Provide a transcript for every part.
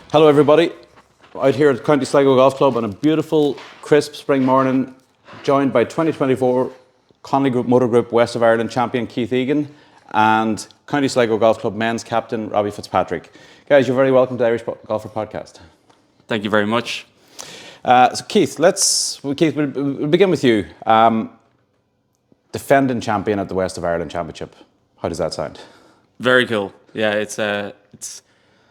Hello everybody, out here at County Sligo Golf Club on a beautiful, crisp spring morning, joined by 2024 Connolly Motor Group West of Ireland champion Keith Egan and County Sligo Golf Club men's captain Robbie Fitzpatrick. Guys, you're very welcome to the Irish Golfer Podcast. Thank you very much. So Keith, we'll begin with you. Defending champion at the West of Ireland Championship. How does that sound? Very cool. Yeah, it's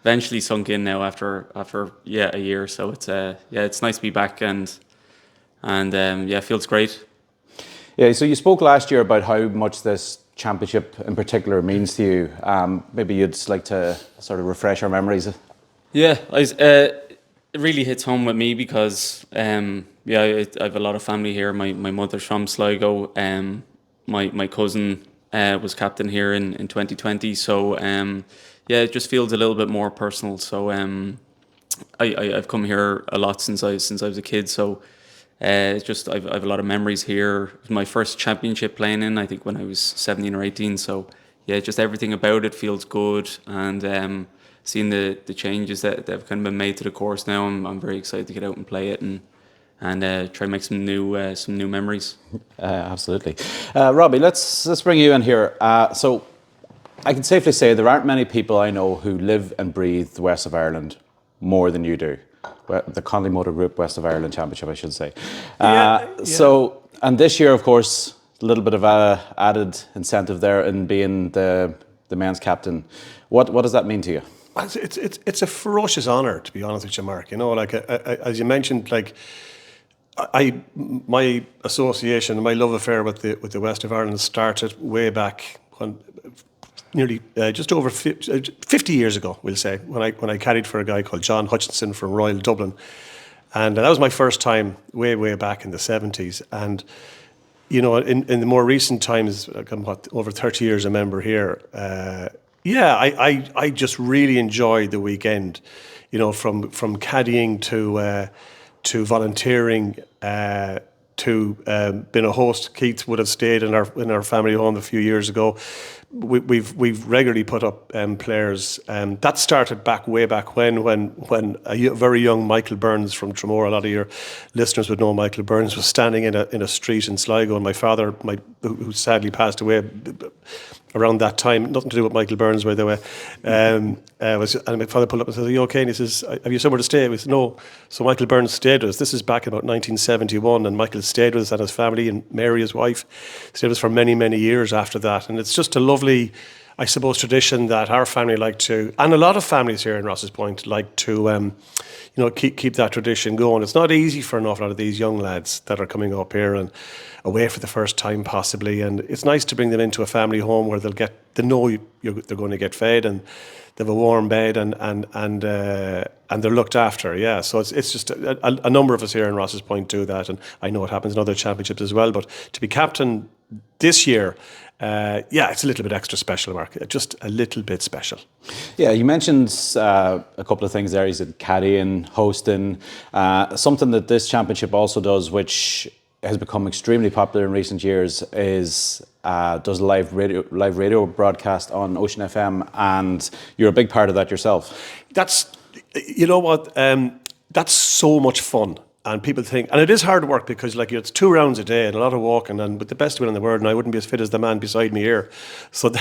eventually sunk in now after a year. So it's nice to be back and it feels great. Yeah. So you spoke last year about how much this championship in particular means to you. Maybe you'd like to sort of refresh our memories. Yeah, it really hits home with me because I have a lot of family here. My mother's from Sligo. My cousin was captain here in 2020. So it just feels a little bit more personal. So I've come here a lot since I was a kid. So I've a lot of memories here. It was my first championship playing in, I think, when I was 17 or 18. So yeah, just everything about it feels good, and seeing the changes that have kind of been made to the course now, I'm very excited to get out and play it and try and make some new memories. Absolutely. Robbie, let's bring you in here. So I can safely say there aren't many people I know who live and breathe the West of Ireland more than you do. The Connolly Motor Group West of Ireland Championship, I should say. So, and this year, of course, a little bit of added incentive there in being the men's captain. What does that mean to you? It's a ferocious honour, to be honest with you, Mark. You know, like as you mentioned, like my association, my love affair with the West of Ireland started way back when, nearly just over 50 years ago, we'll say, when I caddied for a guy called John Hutchinson from Royal Dublin, and that was my first time way back in the 70s. And you know, in the more recent times, I'm over 30 years a member here. I just really enjoyed the weekend. You know, from caddying to volunteering, to being a host. Keith would have stayed in our family home a few years ago. We've regularly put up players. That started way back when a very young Michael Burns from Tramore, a lot of your listeners would know Michael Burns, was standing in a street in Sligo, and my father, who sadly passed away around that time, nothing to do with Michael Burns, by the way, and my father pulled up and said, "Are you okay?" And he says, "Have you somewhere to stay?" We said, "No." So Michael Burns stayed with us. This is back in about 1971, and Michael stayed with us and his family, and Mary, his wife, stayed with us for many years after that. And it's just a lovely, I suppose, tradition that our family like to, and a lot of families here in Ross's Point like to, keep that tradition going. It's not easy for an awful lot of these young lads that are coming up here and away for the first time possibly, and it's nice to bring them into a family home where they know they're going to get fed, and they have a warm bed, and they're looked after. Yeah, so it's just a number of us here in Ross's Point do that, and I know it happens in other championships as well. But to be captain this year, it's a little bit extra special, Mark. Just a little bit special. Yeah, you mentioned a couple of things there. You said caddying, hosting. Something that this championship also does, which has become extremely popular in recent years, is does live radio broadcast on Ocean FM, and you're a big part of that yourself. That's, you know what, that's so much fun. And people think, and it is hard work because it's 2 rounds a day and a lot of walking, and with the best will in the world, and I wouldn't be as fit as the man beside me here. So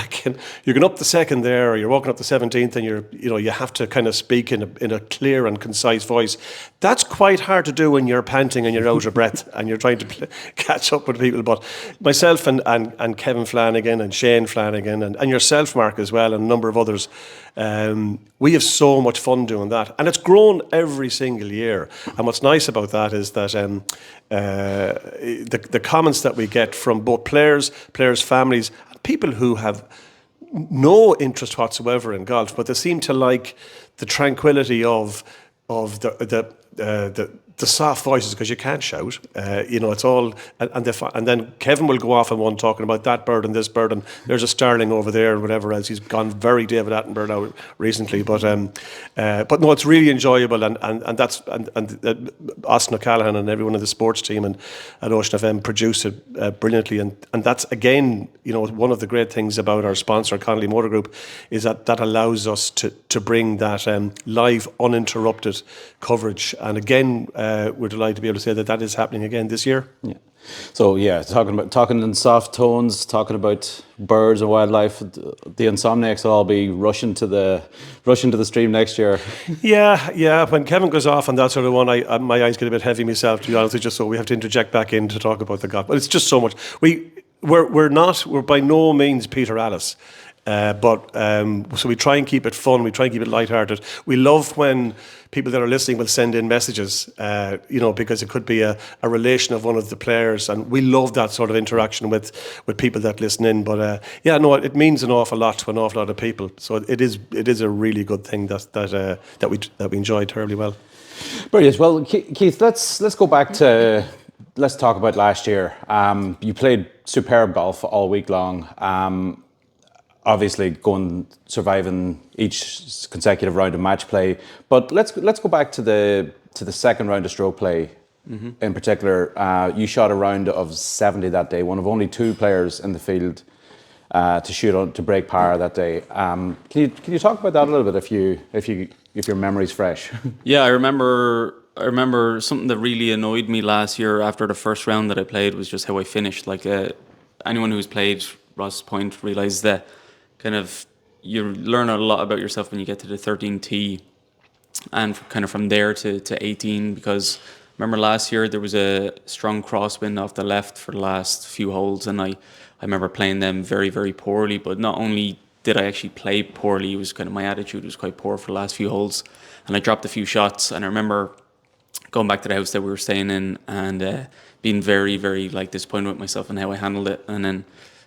you're going up the second there, or you're walking up the 17th, and you have to kind of speak in a clear and concise voice. That's quite hard to do when you're panting and you're out of breath and you're trying to catch up with people. But myself and Kevin Flanagan and Shane Flanagan and yourself, Mark, as well, and a number of others, we have so much fun doing that, and it's grown every single year. And what's nice about that is that the comments that we get from both players, families, and people who have no interest whatsoever in golf, but they seem to like the tranquility of the the soft voices, because you can't shout. It's all, and then Kevin will go off on one talking about that bird and this bird, and there's a starling over there and whatever else. He's gone very David Attenborough now recently, but no, it's really enjoyable, and that's Austin O'Callaghan and everyone in the sports team and at Ocean FM produce it brilliantly, and that's again, one of the great things about our sponsor, Connolly Motor Group, is that allows us to bring that live, uninterrupted coverage, and again. We're delighted to be able to say that is happening again this year. Yeah. So talking in soft tones, talking about birds and wildlife. The insomniacs will all be rushing to the stream next year. Yeah. When Kevin goes off on that sort of one, my eyes get a bit heavy myself, to be honest with you. So we have to interject back in to talk about the golf. But it's just so much. We're by no means Peter Alice. So we try and keep it fun. We try and keep it lighthearted. We love when people that are listening will send in messages, because it could be a relation of one of the players, and we love that sort of interaction with people that listen in. But it means an awful lot to an awful lot of people. So it is a really good thing that we enjoy terribly well. Brilliant. Well, Keith, let's go back to. Let's talk about last year. You played superb golf all week long. Obviously, surviving each consecutive round of match play, but let's go back to the second round of stroke play. Mm-hmm. In particular, you shot a round of 70 that day, one of only two players in the field to break par that day. Can you talk about that a little bit if your memory's fresh? Yeah, I remember something that really annoyed me last year after the first round that I played was just how I finished. Like anyone who's played Ross Point realised that. Kind of, you learn a lot about yourself when you get to the 13th tee, and kind of from there to 18. Because remember last year there was a strong crosswind off the left for the last few holes, and I remember playing them very, very poorly. But not only did I actually play poorly, it was kind of my attitude was quite poor for the last few holes, and I dropped a few shots. And I remember going back to the house that we were staying in and being very, very disappointed with myself and how I handled it, and then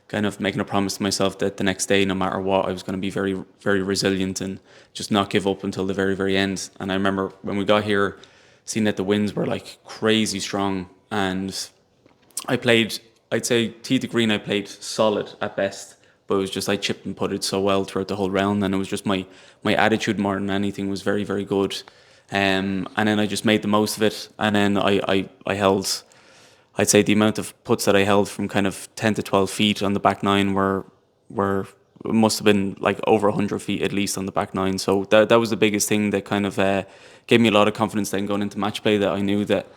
kind of making a promise to myself that the next day, no matter what, I was going to be very, very resilient and just not give up until the very, very end. And I remember when we got here, seeing that the winds were crazy strong, and I played, I'd say tee to green, I played solid at best, but it was just I chipped and putted so well throughout the whole round, and it was just my attitude more than anything was very, very good. And then I just made the most of it, and then I held. I'd say the amount of putts that I held from kind of 10 to 12 feet on the back nine were must have been over 100 feet at least on the back nine. So that was the biggest thing that kind of gave me a lot of confidence then going into match play, that I knew that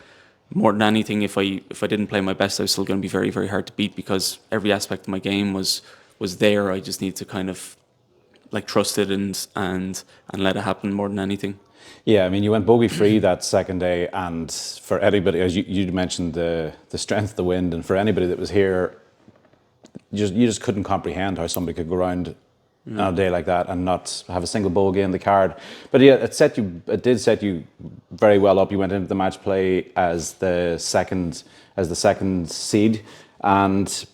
more than anything, if I didn't play my best, I was still going to be very, very hard to beat, because every aspect of my game was there. I just need to kind of trust it and let it happen more than anything. Yeah, I mean, you went bogey free that second day, and for anybody, as you mentioned, the strength of the wind, and for anybody that was here, you just couldn't comprehend how somebody could go around on a day like that and not have a single bogey in the card. But yeah, it did set you very well up. You went into the match play as the second seed, and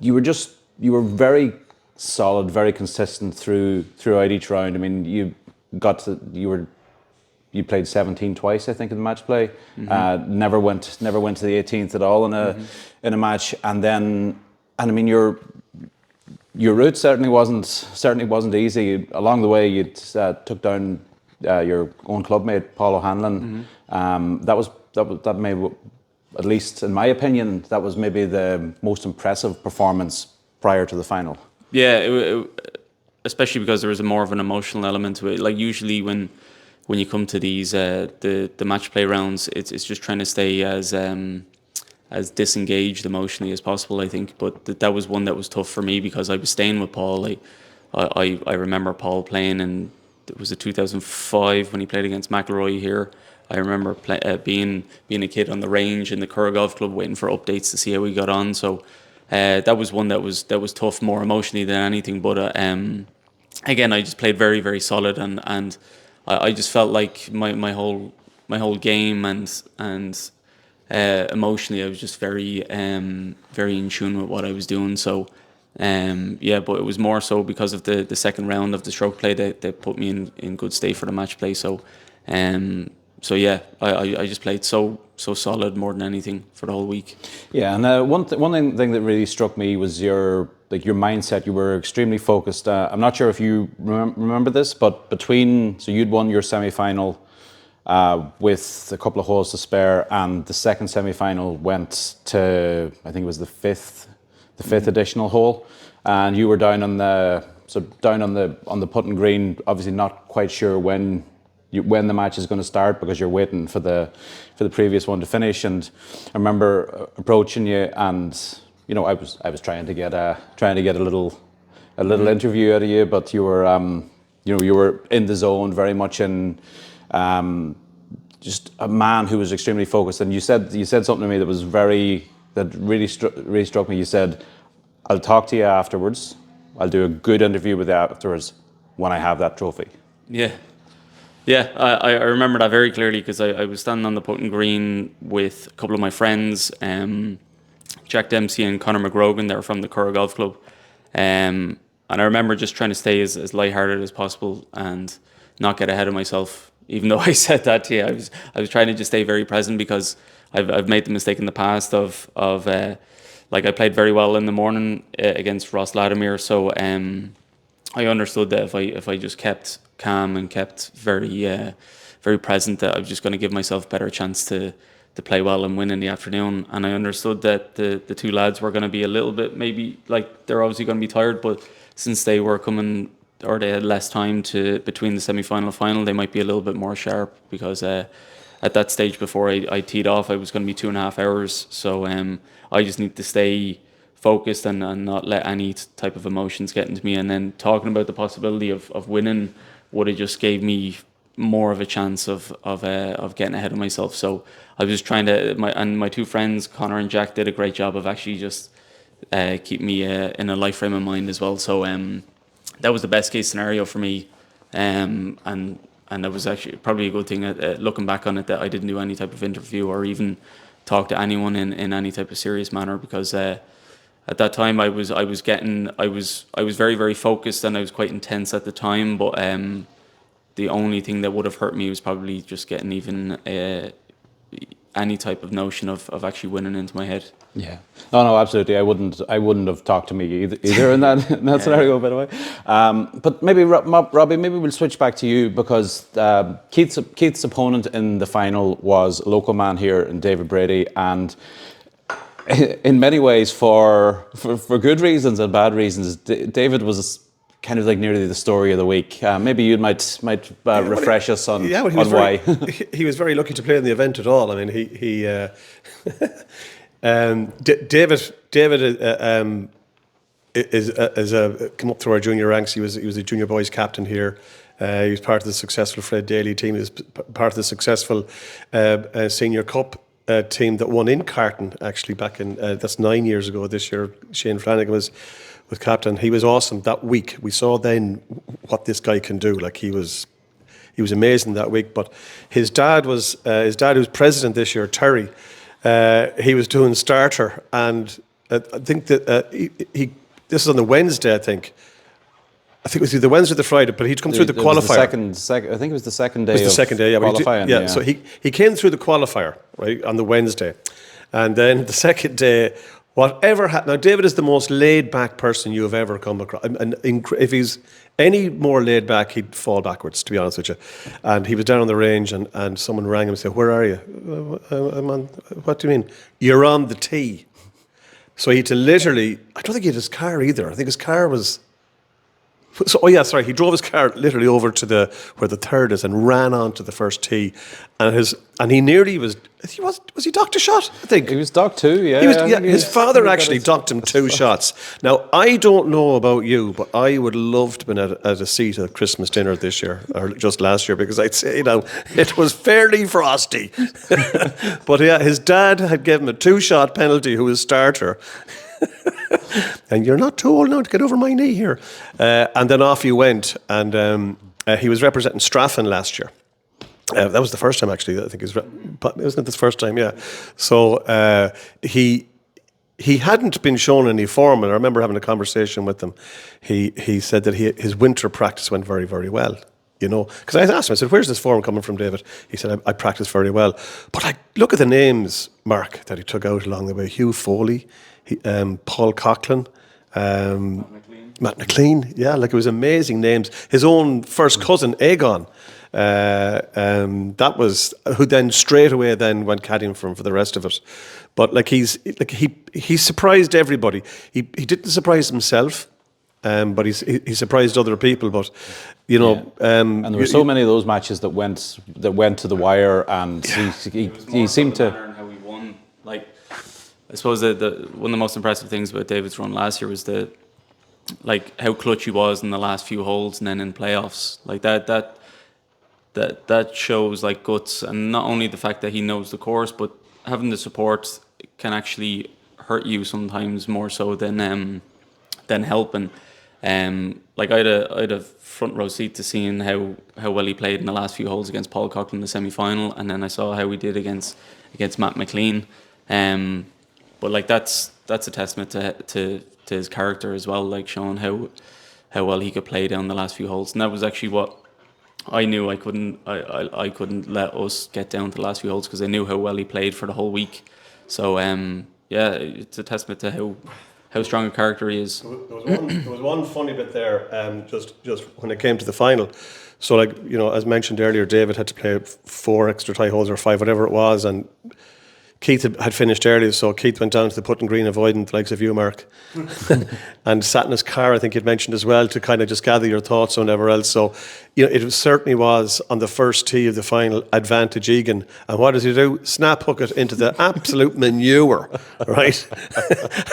you were very solid, very consistent throughout each round. I mean, you played 17 twice, I think, in the match play. Mm-hmm. Never went to the 18th at all in a match. And I mean, your route certainly wasn't easy. Along the way, you took down your own clubmate Paul O'Hanlon. Mm-hmm. That may, at least in my opinion, that was maybe the most impressive performance prior to the final. Yeah, especially because there was more of an emotional element to it. Usually when you come to these the match play rounds, it's just trying to stay as disengaged emotionally as possible, I think. But that was one that was tough for me, because I was staying with Paul. I remember Paul playing, and it was 2005 when he played against McIlroy here. I remember being a kid on the range in the Curra Golf Club, waiting for updates to see how we got on. So that was one that was tough, more emotionally than anything. But again, I just played very, very solid, and I just felt like my whole game and emotionally I was just very very in tune with what I was doing. So but it was more so because of the second round of the stroke play that put me in good state for the match play. So so yeah, I just played so solid more than anything for the whole week. Yeah, and one thing that really struck me was your mindset. You were extremely focused. I'm not sure if you remember this, but so you'd won your semi-final with a couple of holes to spare, and the second semi-final went to, I think it was the fifth additional hole, and you were down on the putting green, obviously not quite sure when the match is going to start because you're waiting for the previous one to finish. And I remember approaching you, and I was trying to get a little interview out of you, but you were you were in the zone, very much in just a man who was extremely focused. And you said something to me that really struck me. You said, "I'll talk to you afterwards. I'll do a good interview with you afterwards when I have that trophy." Yeah, I remember that very clearly because I was standing on the putting green with a couple of my friends, Jack Dempsey and Conor McGrogan. They were from the Curra Golf Club, and I remember just trying to stay as lighthearted as possible and not get ahead of myself. Even though I said that to you, I was trying to just stay very present because I've made the mistake in the past of like I played very well in the morning against Ross Latimer, so I understood that if I just kept calm and kept very present, that I was just going to give myself a better chance to play well and win in the afternoon. And I understood that the two lads were going to be a little bit, maybe, like, they're obviously going to be tired, but since they were coming, or they had less time between the semi-final and final, they might be a little bit more sharp because at that stage before I teed off, I was going to be 2.5 hours. So I just need to stay focused and not let any type of emotions get into me. And then talking about the possibility of winning would have just gave me more of a chance of getting ahead of myself. So I was just trying to, my two friends, Connor and Jack, did a great job of actually just keep me in a life frame of mind as well. So that was the best case scenario for me, and that was actually probably a good thing looking back on it, that I didn't do any type of interview or even talk to anyone in any type of serious manner, because at that time I was very, very focused and I was quite intense at the time, but the only thing that would have hurt me was probably just getting even any type of notion of actually winning into my head. Yeah, no, absolutely. I wouldn't have talked to me either in that scenario, by the way. But maybe Robbie, maybe we'll switch back to you, because Keith's opponent in the final was a local man here in David Brady, and in many ways, for good reasons and bad reasons, David was kind of like nearly the story of the week. Maybe you might refresh us on why. He was very lucky to play in the event at all. I mean, he David is come up through our junior ranks. He was a junior boys captain here. He was part of the successful Fred Daly team. He was part of the successful senior cup team that won in Carton, actually, back in that's 9 years ago this year. Shane Flanagan was captain. He was awesome that week. We saw then what this guy can do. Like, he was amazing that week. But his dad who's president this year, Terry. He was doing starter, and I think that this is on the Wednesday. I think it was either Wednesday or the Friday, but he'd come through the qualifier. I think it was the second day. It was the second day, yeah. Qualifying, yeah. So he came through the qualifier, right, on the Wednesday, and then the second day, whatever happened. Now, David is the most laid back person you have ever come across, and if he's any more laid back, he'd fall backwards, to be honest with you. And he was down on the range, and someone rang him and said, "Where are you?" "I'm on." "What do you mean?" "You're on the tee." So he had to literally, I don't think he had his car either. I think his car was. So, he drove his car literally over to where the third is and ran onto the first tee, and he nearly was he docked a shot? I think he was docked too. Yeah, his father actually docked him 2 shots. Now, I don't know about you, but I would love to have been at a seat at Christmas dinner this year or just last year, because I'd say, it was fairly frosty. But yeah, his dad had given him a 2-shot penalty, who was starter. And you're not too old now to get over my knee here. And then off he went, and he was representing Straffan last year. That was the first time, actually. I think wasn't it the first time? Yeah. So he hadn't been shown any form, and I remember having a conversation with him. He said that his winter practice went very, very well. you know. Because I asked him, I said, where's this form coming from, David? He said, I practice very well. But like, look at the names, Mark, that he took out along the way. Hugh Foley, Paul Coughlin, Matt McLean. Yeah, like it was amazing names. His own first cousin, Egan, that was who then straight away then went caddying for him for the rest of it. But like he surprised everybody. He didn't surprise himself, but he surprised other people. But you know, and there were so many of those matches that went to the wire, and he seemed to. And how he won. Like, I suppose the one of the most impressive things about David's run last year was how clutch he was in the last few holes, and then in playoffs. Like that shows like guts, and not only the fact that he knows the course, but having the support can actually hurt you sometimes more so than helping. Like I had a front row seat to seeing how well he played in the last few holes against Paul Coughlin in the semi-final, and then I saw how he did against Matt McLean. But like that's a testament to his character as well, like showing how well he could play down the last few holes, and that was actually what I knew. I couldn't let us get down to the last few holes because I knew how well he played for the whole week. So it's a testament to how strong a character he is. There was one funny bit there, just when it came to the final. So like, you know, as mentioned earlier, David had to play 4 extra tie holes or 5, whatever it was, and Keith had finished early, so Keith went down to the putting green avoiding the likes of you, Mark, and sat in his car, I think you'd mentioned as well, to kind of just gather your thoughts and whatever else. So, you know, it certainly was on the first tee of the final, advantage Egan. And what does he do? Snap hook it into the absolute manure, right?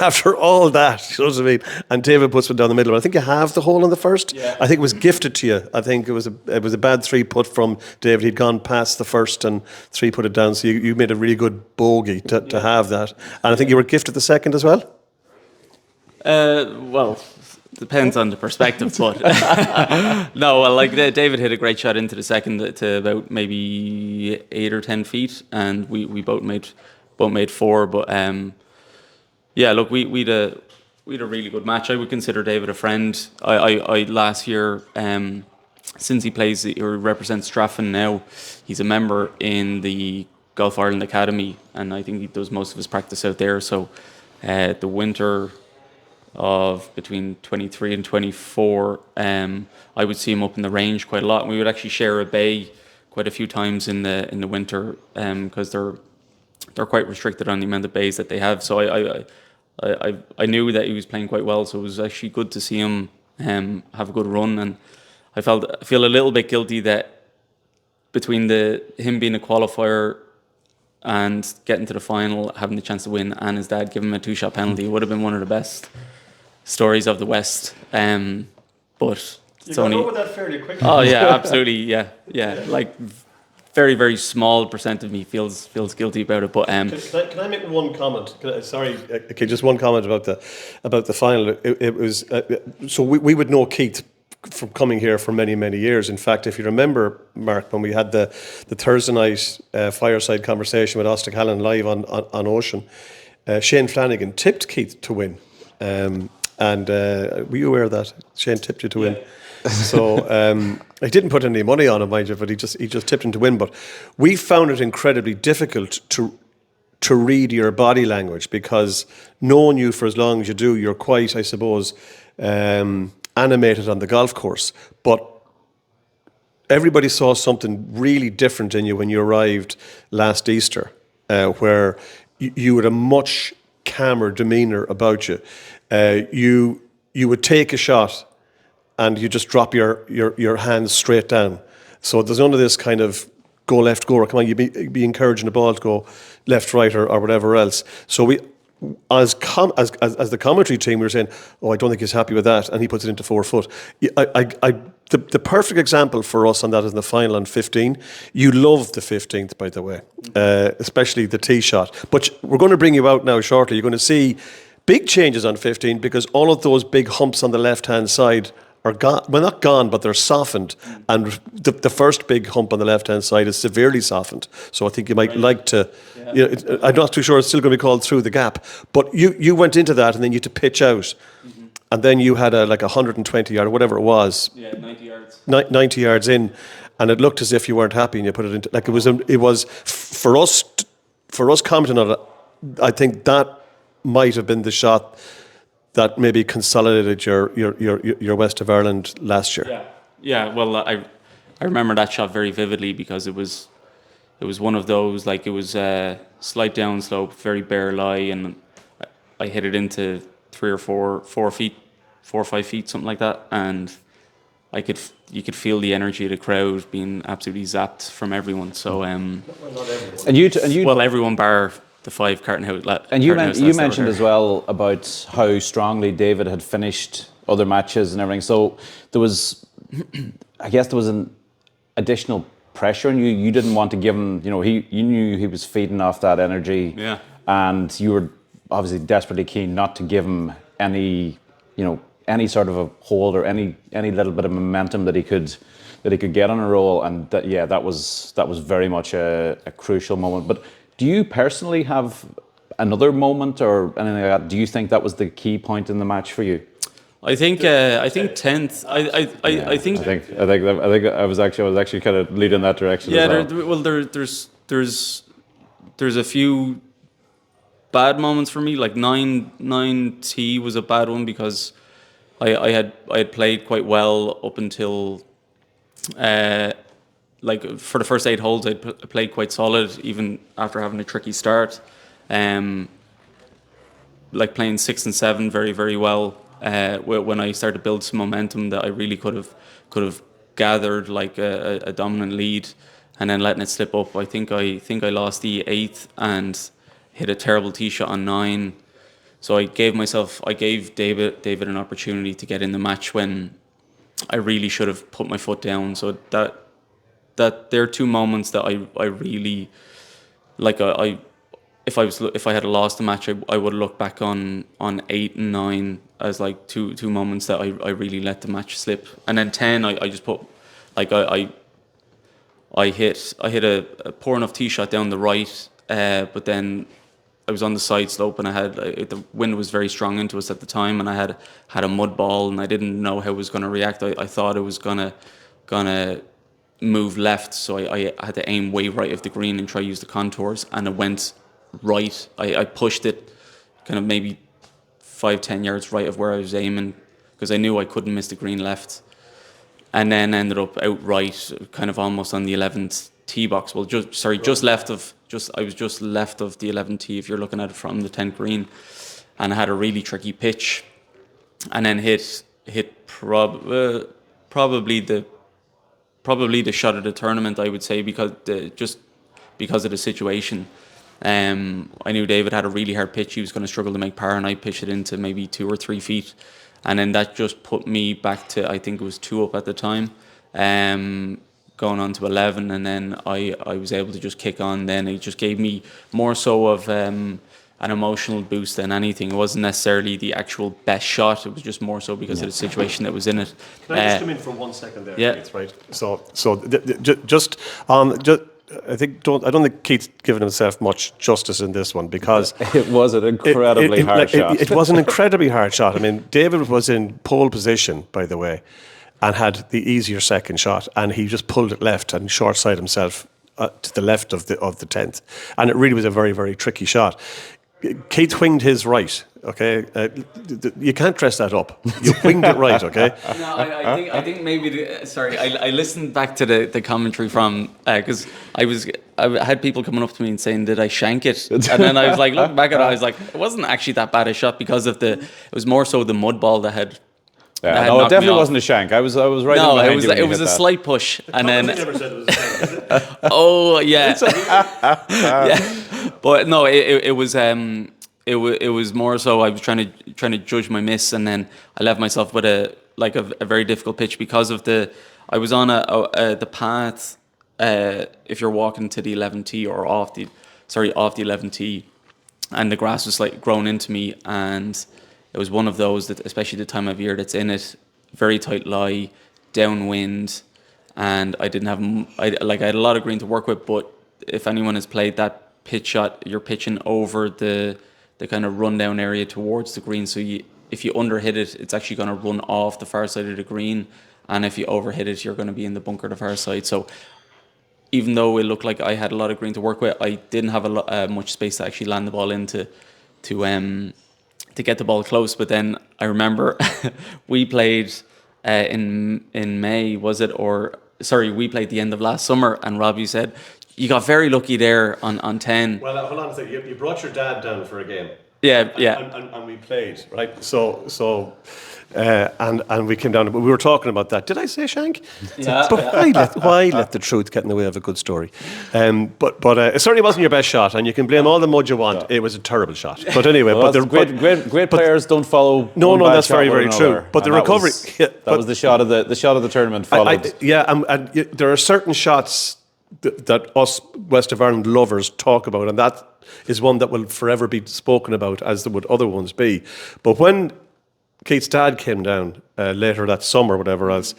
After all that, you know what I mean? And David puts it down the middle. I think you have the hole on the first. Yeah. I think it was gifted to you. I think it was a bad 3 putt from David. He'd gone past the first and 3 put it down. So you made a really good bogey to have that. And I think you were gifted the second as well. Well, depends on the perspective, but no. Well, like David hit a great shot into the second to about maybe 8 or 10 feet, and we both made 4. But yeah, look, we had a really good match. I would consider David a friend. I last year, since he plays or represents Straffan now, he's a member in the Golf Ireland Academy, and I think he does most of his practice out there. So the winter of between 23 and 24, I would see him up in the range quite a lot, and we would actually share a bay quite a few times in the winter, because they're quite restricted on the amount of bays that they have. So I knew that he was playing quite well, so it was actually good to see him have a good run. And I feel a little bit guilty that between him being a qualifier and getting to the final, having the chance to win, and his dad giving him a 2-shot penalty, it would have been one of the best stories of the West. But it's got over that fairly quickly. Oh yeah, absolutely, yeah. Like very, very small percent of me feels guilty about it. But can I make one comment? Just one comment about the final. It was so we would know Keith from coming here for many, many years. In fact, if you remember, Mark, when we had the Thursday night fireside conversation with Osta Callan live on Ocean, Shane Flanagan tipped Keith to win. And were you aware of that? Shane tipped you to win. So I didn't put any money on him, mind you, but he just tipped him to win. But we found it incredibly difficult to read your body language, because knowing you for as long as you do, you're quite, I suppose, animated on the golf course. But everybody saw something really different in you when you arrived last Easter, where you had a much calmer demeanour about you. You would take a shot and you just drop your hands straight down. So there's none of this kind of go left, go right. Come on, you be encouraging the ball to go left, right, or whatever else. So we, as the commentary team, we were saying, "Oh, I don't think he's happy with that," and he puts it into 4 foot. The perfect example for us on that is in the final on 15. You loved the 15th, by the way, especially the tee shot. But we're going to bring you out now shortly. You're going to see big changes on 15, because all of those big humps on the left-hand side are gone. Well, not gone, but they're softened. And the first big hump on the left-hand side is severely softened. So I think you might like to... Yeah. You know, I'm not too sure it's still going to be called through the gap. But you went into that and then you had to pitch out. Mm-hmm. And then you had like 120 yard or whatever it was. Yeah, 90 yard 90 yards in, and it looked as if you weren't happy, and you put it into, like, it was for us commenting on it. I think that might have been the shot that maybe consolidated your West of Ireland last year. Yeah. Well, I remember that shot very vividly because it was one of those, like, it was a slight downslope, very bare lie, and I hit it into 3 or 4 or 5 feet, something like that, and you could feel the energy of the crowd being absolutely zapped from everyone. So and you well, everyone bar the 5 Carton House. And you mentioned as well about how strongly David had finished other matches and everything. So there was, I guess, there was an additional pressure on you. You didn't want to give him, you knew he was feeding off that energy. Yeah. And you were obviously desperately keen not to give him any sort of a hold or any little bit of momentum that he could get on a roll. And that was very much a crucial moment. But do you personally have another moment or anything like that? Do you think that was the key point in the match for you? I think 10th. I think I was actually kind of leading that direction. Yeah. As well. There's a few bad moments for me. Like 9T was a bad one because I had played quite well up until like for the first 8 holes I played quite solid even after having a tricky start. Like playing 6 and 7 very, very well. When I started to build some momentum that I really could have gathered like a dominant lead, and then letting it slip up. I think I lost the 8th and hit a terrible tee shot on 9. So I gave David an opportunity to get in the match when I really should have put my foot down. So that there are 2 moments that I really like. If I had lost the match, I would look back on 8 and 9 as like two moments that I really let the match slip. And then 10, I just put like I hit a poor enough tee shot down the right, but then I was on the side slope and the wind was very strong into us at the time, and I had a mud ball and I didn't know how it was going to react. I thought it was gonna move left, so I had to aim way right of the green and try to use the contours, and it went right. I pushed it kind of maybe 5-10 yards right of where I was aiming because I knew I couldn't miss the green left, and then ended up out right, kind of almost on the 11th tee box. Well, I was just left of the 11th tee if you're looking at it from the 10th green, and I had a really tricky pitch, and then hit probably the shot of the tournament, I would say, because of the situation. I knew David had a really hard pitch. He was going to struggle to make par, and I pitched it into maybe 2 or 3 feet. And then that just put me back to, I think it was 2 up at the time, going on to 11. And then I was able to just kick on. Then it just gave me more so of an emotional boost than anything. It wasn't necessarily the actual best shot. It was just more so because of the situation that was in it. Can I just come in for 1 second there? Yeah. Keith, right. So I don't think Keith's given himself much justice in this one because it was an incredibly hard shot. It was an incredibly hard shot. I mean, David was in pole position, by the way, and had the easier second shot, and he just pulled it left and short side himself to the left of the 10th, and it really was a very, very tricky shot. Keith winged his right. Okay, you can't dress that up. You winged it right. Okay. No, I think maybe. I listened back to the commentary from because I had people coming up to me and saying, "Did I shank it?" And then I was like, looking back at it, I was like, it wasn't actually that bad a shot because of it was more so the mud ball that had. Yeah, no, it definitely wasn't a shank. I was right. No, behind it was a slight push, and then. Never said it was a shank, is it? Oh yeah. Yeah, but no, it was. It was more so I was trying to judge my miss, and then I left myself with a very difficult pitch because of I was on the path. If you're walking to the 11th tee or off the 11th tee, and the grass was like grown into me, and it was one of those that, especially the time of year that's in it, very tight lie, downwind, and I didn't have I had a lot of green to work with. But if anyone has played that pitch shot, you're pitching over the kind of rundown area towards the green. So if you underhit it, it's actually going to run off the far side of the green, and if you overhit it, you're going to be in the bunker the far side. So even though it looked like I had a lot of green to work with, I didn't have much space to actually land the ball into to get the ball close. But then I remember we played in May, was it? Or sorry, we played the end of last summer, and Robbie said, you got very lucky there on 10. Well, hold on a second. You brought your dad down for a game. Yeah. And we played, right? So and we came down, but we were talking about that. Did I say shank? Yeah. But why let the truth get in the way of a good story? But it certainly wasn't your best shot, and you can blame all the mud you want. It was a terrible shot. But anyway, Well, great players don't follow. No, one bad that's shot very, with very true. another. But the And recovery, that was the shot of the tournament followed. and there are certain shots that us West of Ireland lovers talk about, and that is one that will forever be spoken about, as there would other ones be. But when Keith's dad came down later that summer, whatever else,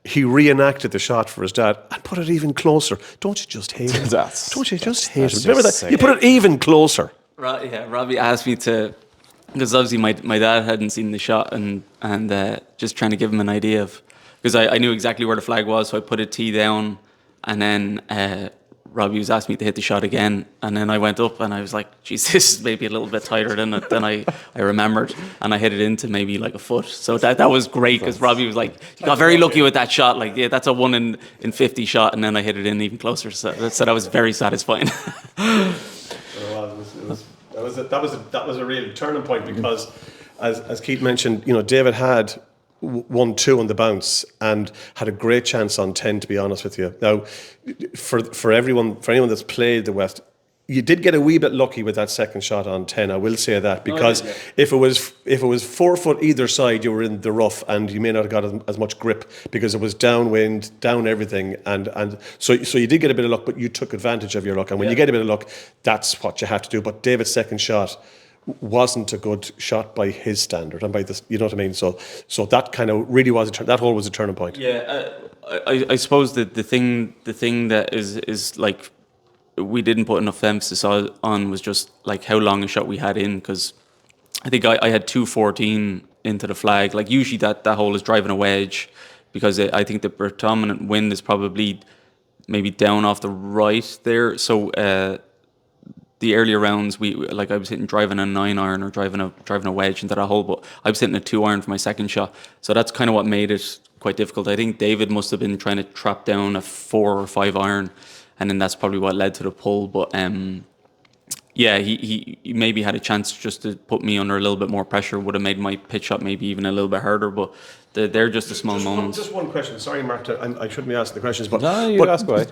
he reenacted the shot for his dad and put it even closer. Don't you just hate him? Don't you just hate him? Remember that? You put it even closer. Yeah, Robbie asked me to, because obviously my dad hadn't seen the shot, and just trying to give him an idea of, because I knew exactly where the flag was, so I put a tee down, and then Robbie was asking me to hit the shot again, and then I went up and I was like, geez, this is maybe a little bit tighter than I remembered, and I hit it into maybe like a foot. So that was great, because Robbie was like, you got very lucky with that shot. Like, yeah, that's a 1 in 50 shot, and then I hit it in even closer. So that was very satisfying. That was a real turning point, because, as Keith mentioned, David had 1-2 on the bounce and had a great chance on 10. To be honest with you, now for anyone that's played the West, you did get a wee bit lucky with that second shot on 10. I will say that, because if it was 4 foot either side, you were in the rough, and you may not have got as much grip, because it was downwind, down everything, and so you did get a bit of luck, but you took advantage of your luck. And when you get a bit of luck, that's what you have to do. But David's second shot wasn't a good shot by his standard, and by this, you know what I mean. So that kind of really was that hole was a turning point. Yeah, I suppose that the thing that is like we didn't put enough emphasis on was just like how long a shot we had in, because I think I had 214 into the flag. Like, usually that hole is driving a wedge, because I think the predominant wind is probably maybe down off the right there. So the earlier rounds, I was driving a 9-iron or driving a wedge into that hole, but I was hitting a 2-iron for my second shot. So that's kind of what made it quite difficult. I think David must have been trying to trap down a 4 or 5-iron, and then that's probably what led to the pull. But yeah, he maybe had a chance just to put me under a little bit more pressure. Would have made my pitch shot maybe even a little bit harder. But they're just the small moments. Just one question. Sorry, Mark, I shouldn't be asking the questions, but No, you ask away.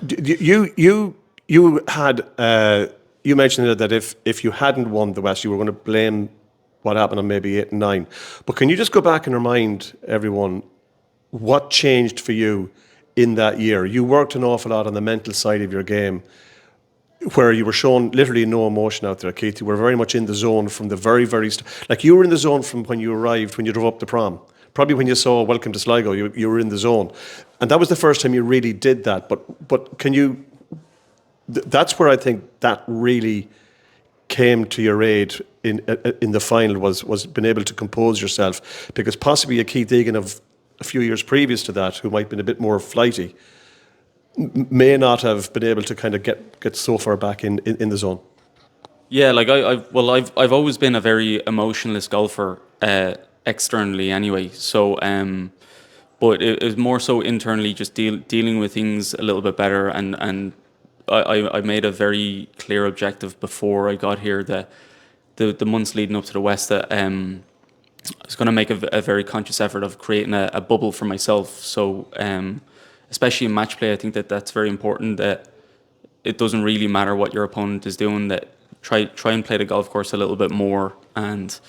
You had. You mentioned that if you hadn't won the West, you were going to blame what happened on maybe 8 and 9. But can you just go back and remind everyone what changed for you in that year? You worked an awful lot on the mental side of your game, where you were shown literally no emotion out there, Keith. You were very much in the zone from the very, very like you were in the zone from when you arrived, when you drove up the prom. Probably when you saw Welcome to Sligo, you were in the zone. And that was the first time you really did that. But can you... That's where I think that really came to your aid in the final, was being able to compose yourself, because possibly a Keith Egan of a few years previous to that, who might have been a bit more flighty, may not have been able to kind of get so far back in the zone. Yeah, like I've always been a very emotionless golfer externally anyway. So but it was more so internally, just dealing with things a little bit better, and I made a very clear objective before I got here, that the months leading up to the West, that I was going to make a very conscious effort of creating a bubble for myself. So especially in match play, I think that's very important, that it doesn't really matter what your opponent is doing, that try and play the golf course a little bit more. And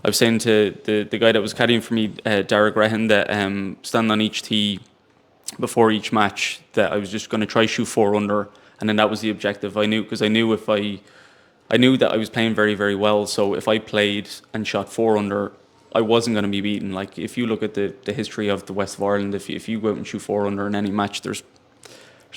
I was saying to the guy that was caddying for me, Dara Grehan, that standing on each tee before each match, that I was just going to try shoot 4 under, and then that was the objective. I knew that I was playing very, very well. So if I played and shot 4 under, I wasn't going to be beaten. Like, if you look at the history of the West of Ireland, if you go out and shoot 4 under in any match, there's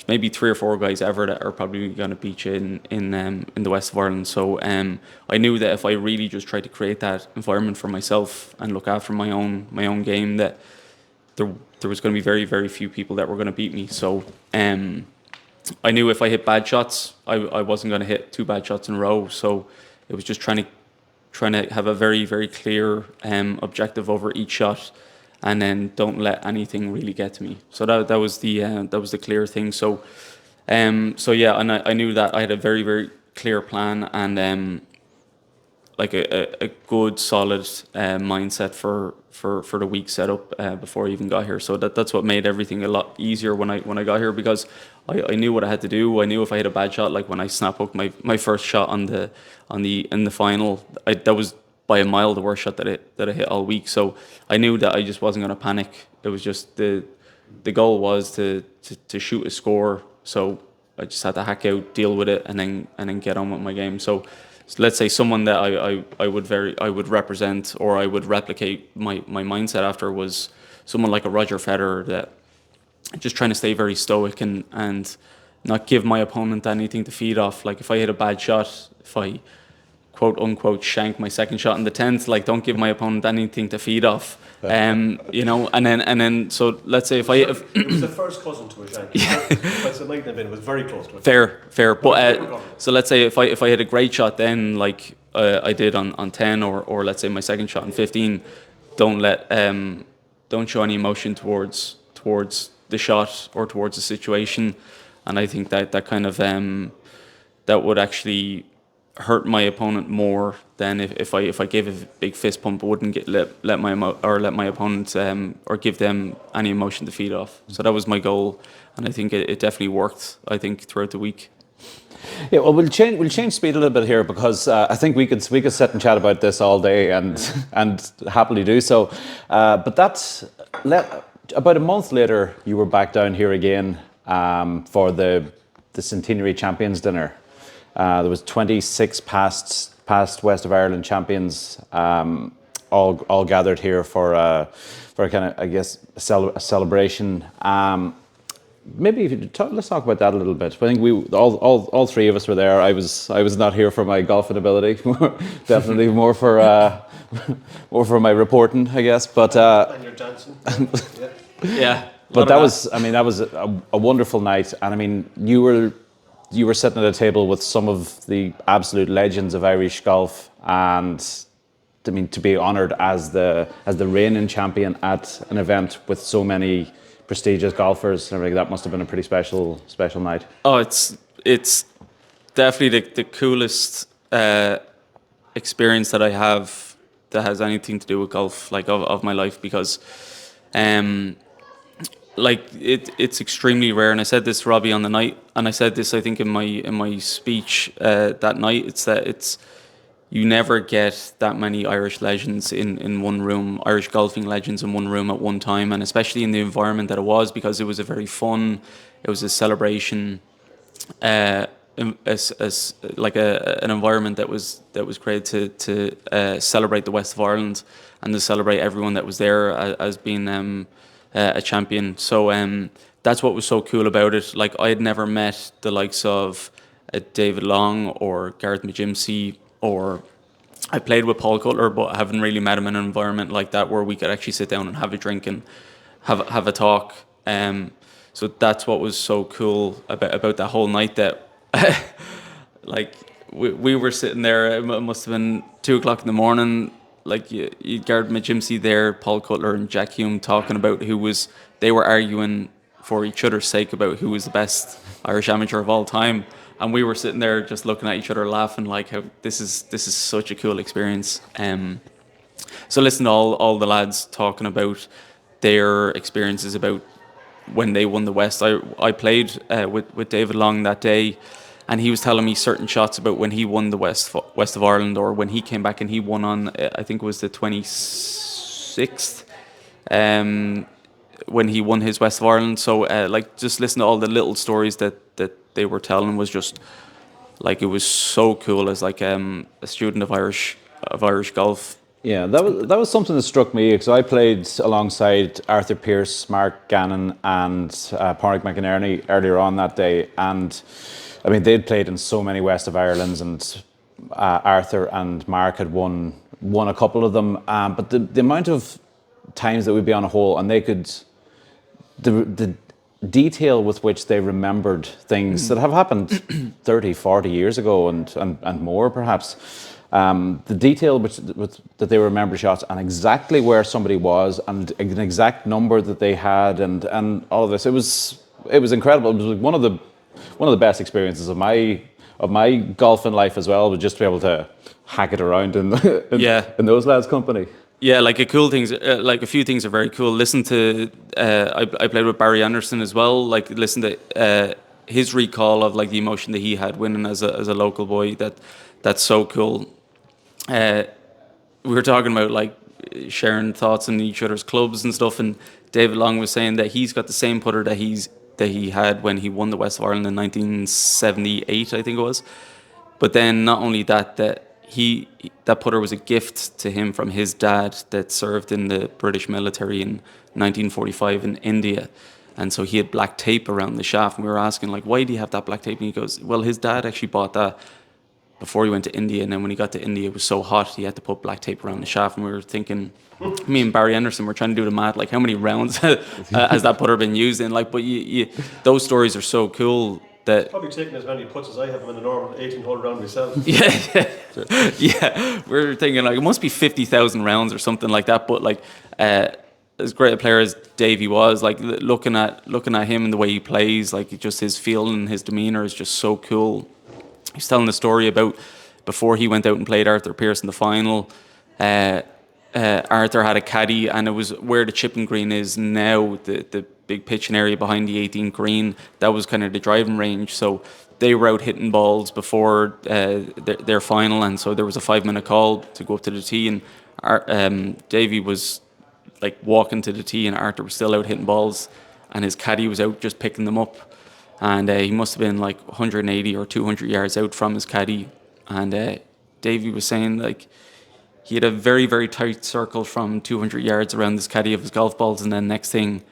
maybe 3 or 4 guys ever that are probably going to beat you in the West of Ireland. So I knew that if I really just tried to create that environment for myself and look after my own game, that there was going to be very, very few people that were going to beat me. So I knew if I hit bad shots, I wasn't going to hit 2 bad shots in a row. So it was just trying to have a very, very clear objective over each shot, and then don't let anything really get to me. So that was the clear thing. So yeah, and I knew that I had a very, very clear plan, and like a good solid mindset for the week setup before I even got here. So that's what made everything a lot easier when I got here, because I knew what I had to do. I knew if I hit a bad shot, like when I snap hooked my first shot in the final, that was by a mile the worst shot that I hit all week. So I knew that I just wasn't going to panic. It was just the goal was to shoot a score. So I just had to hack out, deal with it, and then get on with my game. So let's say someone that I would represent, or I would replicate my mindset after, was someone like a Roger Federer, that just trying to stay very stoic and not give my opponent anything to feed off. Like if I hit a bad shot, if I quote unquote shank my second shot in the 10th, like don't give my opponent anything to feed off. And then so let's say if it was the first cousin to a shank. Yeah. It might have been. It was very close to it. Fair. But so let's say if I hit a great shot, then like I did on 10, or let's say my second shot in 15, don't show any emotion towards the shot or towards the situation. And I think that kind of that would actually hurt my opponent more than if I gave a big fist pump. I wouldn't let my opponent or give them any emotion to feed off. So that was my goal, and I think it definitely worked. I think throughout the week. Yeah, well, we'll change speed a little bit here, because I think we could sit and chat about this all day and happily do so. But about a month later, you were back down here again for the Centenary Champions Dinner. There was 26 past West of Ireland champions all gathered here for a kind of, I guess, a celebration. Maybe let's talk about that a little bit. I think we all 3 of us were there. I was not here for my golfing ability, definitely more for my reporting, I guess. But and your dancing. Yeah. But that was a wonderful night, and I mean you were sitting at a table with some of the absolute legends of Irish golf, and I mean to be honoured as the reigning champion at an event with so many prestigious golfers and everything, that must have been a pretty special night. Oh, it's definitely the coolest experience that I have that has anything to do with golf, like of my life, because like it's extremely rare. And I said this to Robbie on the night, and I said this I think in my speech that night. It's you never get that many Irish legends in one room, Irish golfing legends in one room at one time, and especially in the environment that it was, because it was a very fun, it was a celebration, as like an environment that was created to celebrate the West of Ireland and to celebrate everyone that was there as being a champion. So that's what was so cool about it. Like I had never met the likes of David Long or Gareth McGimsey, or I played with Paul Cutler, but I haven't really met him in an environment like that where we could actually sit down and have a drink and have a talk. So that's what was so cool about that whole night, that like we were sitting there, it must have been 2:00 in the morning, like you Gareth McGimsey there, Paul Cutler and Jack Hume talking about they were arguing for each other's sake about who was the best Irish amateur of all time. And we were sitting there just looking at each other, laughing, like how this is such a cool experience. So listen to all the lads talking about their experiences about when they won the West. I played with David Long that day, and he was telling me certain shots about when he won the West of Ireland, or when he came back and he won on, I think it was the 26th, when he won his West of Ireland. So like just listen to all the little stories that they were telling, was just like, it was so cool as like a student of Irish golf. Yeah, that was something that struck me, because I played alongside Arthur Pearce, Mark Gannon and Pádraig McInerney earlier on that day, and I mean they'd played in so many West of Irelands, and Arthur and Mark had won a couple of them, but the amount of times that we'd be on a hole, and they could the detail with which they remembered things that have happened 30, 40 years ago and more perhaps. The detail that they remember shots and exactly where somebody was and an exact number that they had and all of this. It was incredible. It was like one of the best experiences of my golfing life as well, was just to be able to hack it around in those lads' company. Yeah, like a few things are very cool. Listen to, I played with Barry Anderson as well. Like, listen to his recall of like the emotion that he had winning as a local boy. That's so cool. We were talking about like sharing thoughts on each other's clubs and stuff, and David Long was saying that he's got the same putter that he had when he won the West of Ireland in 1978, I think it was. But then not only that that putter was a gift to him from his dad that served in the British military in 1945 in India. And so he had black tape around the shaft, and we were asking, like, why do you have that black tape? And he goes, well, his dad actually bought that before he went to India, and then when he got to India, it was so hot, he had to put black tape around the shaft. And we were thinking, me and Barry Anderson were trying to do the math, like, how many rounds has that putter been used in? Like, but those stories are so cool. That probably taking as many puts as I have them in a normal 18-hole round myself. Yeah. We're thinking like it must be 50,000 rounds or something like that. But like, as great a player as Davey was, like looking at him and the way he plays, like just his feeling and his demeanor is just so cool. He's telling the story about before he went out and played Arthur Pearce in the final. Arthur had a caddie, and it was where the chipping green is now, the big pitching area behind the 18th green. That was kind of the driving range. So they were out hitting balls before their final, and so there was a 5-minute call to go up to the tee, and Davey was like walking to the tee, and Arthur was still out hitting balls, and his caddie was out just picking them up, and he must have been like 180 or 200 yards out from his caddie, and Davey was saying like he had a very, very tight circle from 200 yards around this caddie of his golf balls, and then next thing,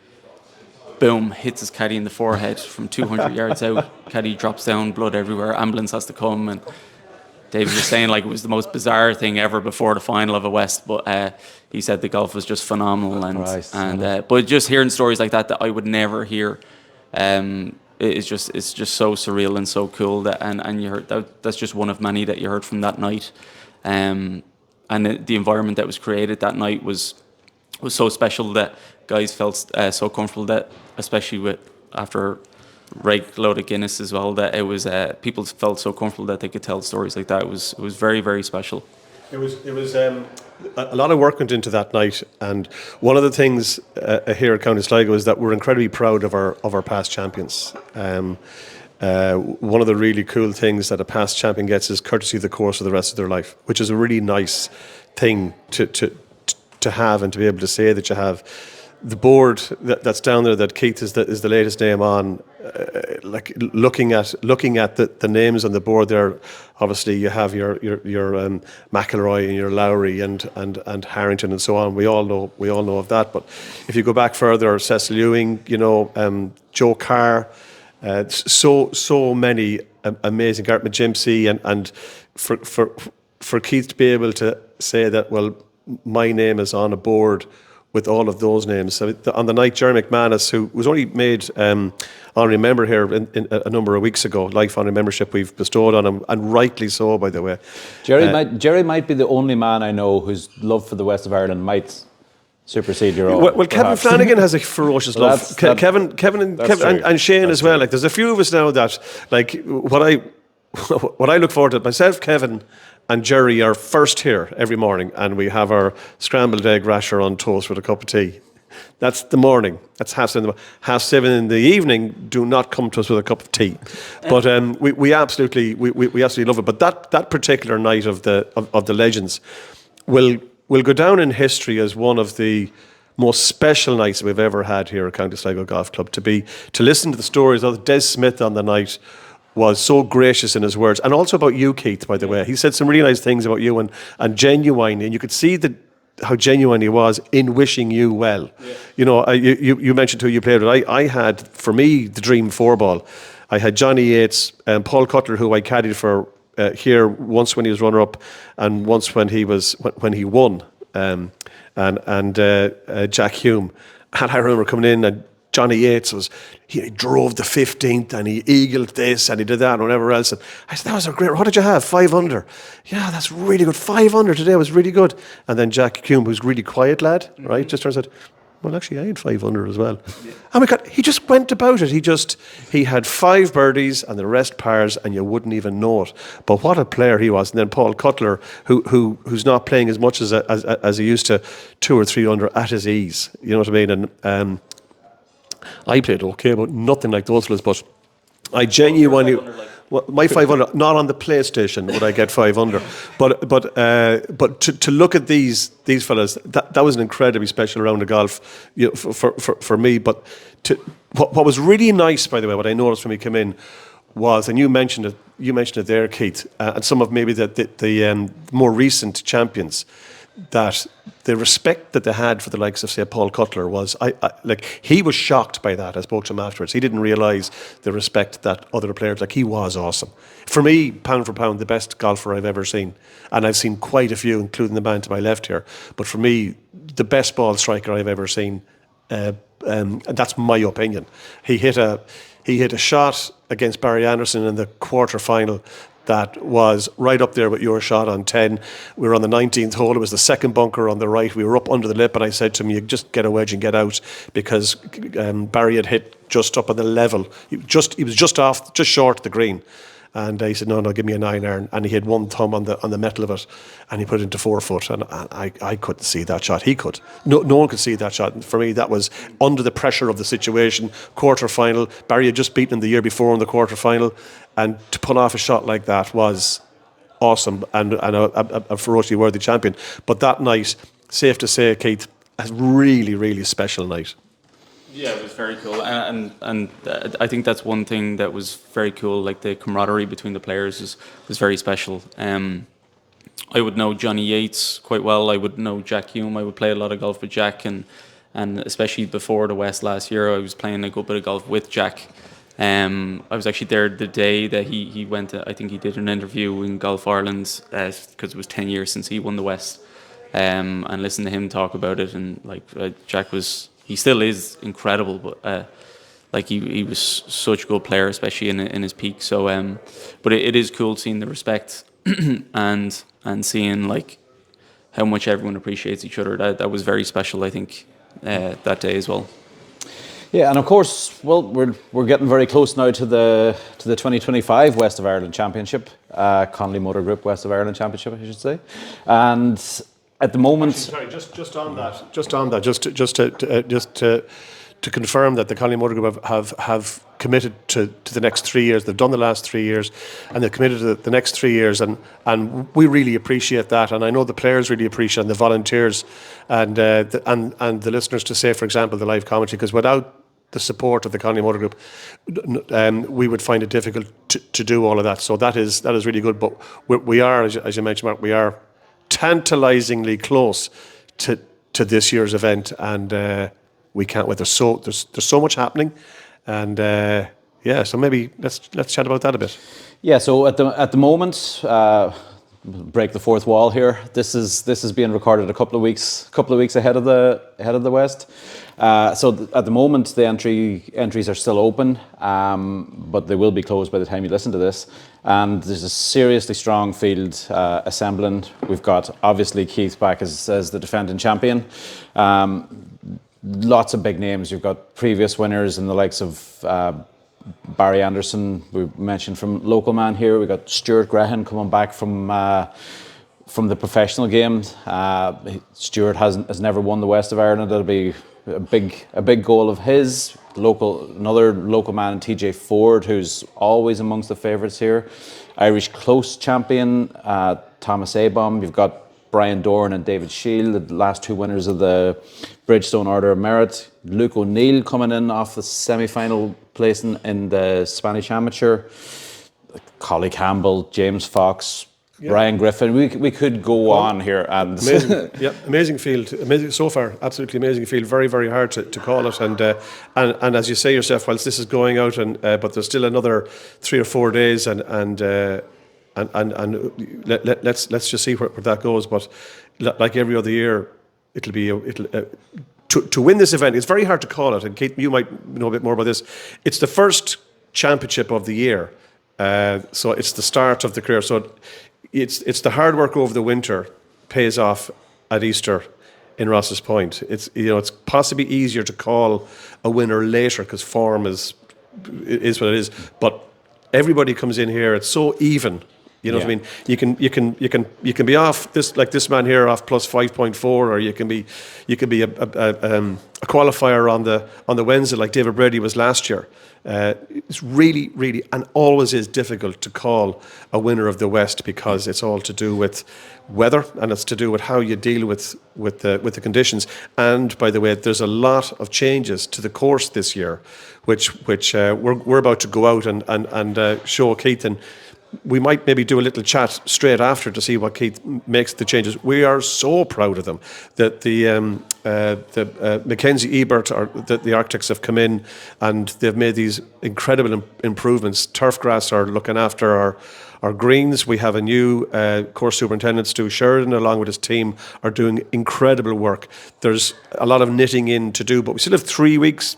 boom, hits his caddie in the forehead from 200 yards out. Caddie drops down, blood everywhere, ambulance has to come, and David was saying like it was the most bizarre thing ever before the final of a West, but he said the golf was just phenomenal, but just hearing stories like that I would never hear, it's just so surreal and so cool and you heard that's just one of many that you heard from that night, and the environment that was created that night was so special that guys felt so comfortable that, especially after rake load of Guinness as well, that it was people felt so comfortable that they could tell stories like that. It was very, very special. It was a lot of work went into that night, and one of the things here at County Sligo is that we're incredibly proud of our past champions. One of the really cool things that a past champion gets is courtesy of the course for the rest of their life, which is a really nice thing to have, and to be able to say that you have. The board that's down there that Keith is the latest name on, like looking at the names on the board there, obviously you have your McIlroy and your Lowry and Harrington and so on. We all know of that. But if you go back further, Cecil Ewing, Joe Carr, so many amazing, Garrett McGimpsey, and for Keith to be able to say that, well, my name is on a board with all of those names. So on the night, Jerry McManus, who was only made honorary member here in a number of weeks ago, life honorary membership we've bestowed on him, and rightly so, by the way. Jerry might be the only man I know whose love for the West of Ireland might supersede your own. Well, Kevin Flanagan has a ferocious love. Kevin and Shane as well. Like, there's a few of us now that, like, what I look forward to, myself, Kevin and Jerry are first here every morning, and we have our scrambled egg rasher on toast with a cup of tea. That's the morning. That's 7:30 in the evening. Do not come to us with a cup of tea. But we absolutely love it. But that particular night of the legends will go down in history as one of the most special nights we've ever had here at County Sligo Golf Club. To listen to the stories of Des Smith on the night was so gracious in his words, and also about you, Keith, by the way. He said some really nice things about you and genuine, and you could see how genuine he was in wishing you well. Yeah. You mentioned who you played with. I had, for me, the dream 4-ball. I had Johnny Yates and Paul Cutler, who I caddied for here once when he was runner-up, and once when he won. and Jack Hume. And I remember coming in, and Johnny Yates he drove the 15th and he eagled this and he did that and whatever else. And I said, that was a great, what did you have? 5 under. Yeah, that's really good. 5 under today was really good. And then Jack Hume, who's a really quiet lad, right, just turns out, well, actually, I had 5 under as well. Yeah. And he just went about it. He had 5 birdies and the rest pars, and you wouldn't even know it. But what a player he was. And then Paul Cutler, who's not playing as much as he used to, 2 or 3 under at his ease. You know what I mean? And I played okay, but nothing like those fellas. But I genuinely, my 5 under, not on the PlayStation would I get 5 under, but to look at these fellas, that was an incredibly special round of golf, you know, for me. But what was really nice, by the way, what I noticed when we came in was, and you mentioned it there, Keith, and some of maybe the more recent champions, that the respect that they had for the likes of, say, Paul Cutler was, he was shocked by that. I spoke to him afterwards. He didn't realise the respect that other players, he was awesome. For me, pound for pound, the best golfer I've ever seen. And I've seen quite a few, including the man to my left here. But for me, the best ball striker I've ever seen, and that's my opinion. He hit a shot against Barry Anderson in the quarter-final that was right up there with your shot on 10. We were on the 19th hole. It was the second bunker on the right. We were up under the lip, and I said to him, you just get a wedge and get out, because Barry had hit just up on the level. He was just short of the green. And he said, no, give me a 9-iron. And he had one thumb on the metal of it, and he put it into 4 foot. And I couldn't see that shot. He could. No one could see that shot. And for me, that was under the pressure of the situation. Quarter-final. Barry had just beaten him the year before in the quarter-final. And to pull off a shot like that was awesome and a ferociously worthy champion. But that night, safe to say, Keith, a really, really special night. Yeah, it was very cool, and I think that's one thing that was very cool. Like, the camaraderie between the players was very special. I would know Johnny Yates quite well. I would know Jack Hume. I would play a lot of golf with Jack, and especially before the West last year, I was playing a good bit of golf with Jack. I was actually there the day that he went. I think he did an interview in Golf Ireland, because it was 10 years since he won the West, and listened to him talk about it. And Jack was. He still is incredible, but he was such a good player, especially in his peak. So, but it is cool seeing the respect and seeing how much everyone appreciates each other. That was very special, I think, that day as well. Yeah, and of course, well, we're getting very close now to the 2025 West of Ireland Championship, Connolly Motor Group West of Ireland Championship, I should say, and. At the moment, just to confirm that the Connolly Motor Group have committed to the next 3 years. They've done the last 3 years, and they're committed to the next 3 years, and we really appreciate that. And I know the players really appreciate it, and the volunteers, and the listeners, to say, for example, the live commentary, because without the support of the County Motor Group, we would find it difficult to do all of that. So that is really good. But we are, as you mentioned, Mark, we are tantalisingly close to this year's event, and we can't wait. There's so much happening, and so maybe let's chat about that a bit. Yeah. So at the moment, break the fourth wall here. This is being recorded a couple of weeks ahead of the West. So at the moment, the entries are still open, but they will be closed by the time you listen to this. And there's a seriously strong field assembling. We've got, obviously, Keith back as the defending champion. Lots of big names. You've got previous winners and the likes of Barry Anderson, we mentioned, from local man here. We've got Stuart Graham coming back from the professional game. Stuart has never won the West of Ireland. That'll be a big goal of his. Another local man, TJ Ford, who's always amongst the favourites here. Irish close champion Thomas Abom. You've got Brian Dorn and David Shield, the last two winners of the Bridgestone Order of Merit. Luke O'Neill coming in off the semi-final placing in the Spanish Amateur. Collie Campbell, James Fox, Brian Griffin. We could go on here. And amazing field. Amazing so far. Absolutely amazing field. Very, very hard to call it. And as you say yourself, whilst this is going out, but there's still another 3 or 4 days, and let's just see where that goes. But like every other year, to win this event. It's very hard to call it, and Kate, you might know a bit more about this. It's the first championship of the year, so it's the start of the career. So it's the hard work over the winter pays off at Easter in Ross's Point. It's possibly easier to call a winner later because form is what it is. But everybody comes in here. It's so even. You know what I mean? You can be off this man here off plus 5.4, or you can be a qualifier on the Wednesday like David Brady was last year. It's really, really, and always is difficult to call a winner of the West because it's all to do with weather and it's to do with how you deal with the conditions. And by the way, there's a lot of changes to the course this year, which we're about to go out and show Keith, and we might maybe do a little chat straight after to see what Keith makes the changes. We are so proud of them that the Mackenzie Ebert, or the architects, have come in and they've made these incredible improvements. Turfgrass are looking after our greens. We have a new course superintendent, Stu Sheridan, along with his team, are doing incredible work. There's a lot of knitting in to do, but we still have 3 weeks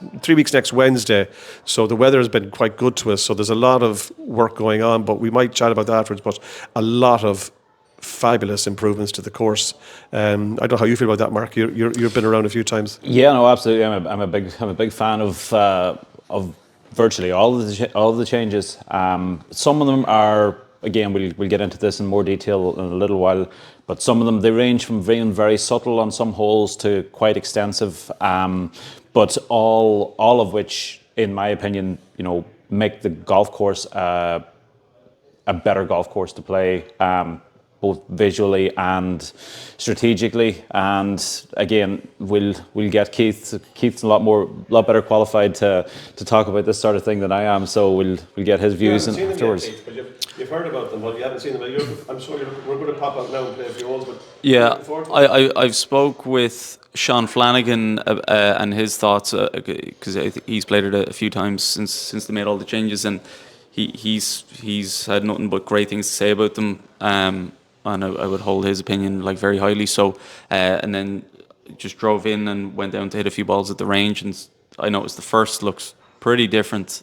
next Wednesday. So the weather has been quite good to us. So there's a lot of work going on, but we might chat about that afterwards. But a lot of fabulous improvements to the course. I don't know how you feel about that, Mark. You've been around a few times. Yeah, no, absolutely. I'm a big fan of virtually all of the changes. Some of them are, again, we'll get into this in more detail in a little while, but some of them, they range from being very subtle on some holes to quite extensive, but all of which, in my opinion, make the golf course a better golf course to play, both visually and strategically. And again, we'll get Keith. Keith's a lot better qualified to talk about this sort of thing than I am. So we'll get his views afterwards. You've heard about them, but you haven't seen them. I'm sure we're going to pop out now and play a few holes. But yeah, I've spoke with Sean Flanagan and his thoughts, because he's played it a few times since they made all the changes, and he's had nothing but great things to say about them. And I would hold his opinion very highly. So, and then just drove in and went down to hit a few balls at the range, and I noticed the first looks pretty different.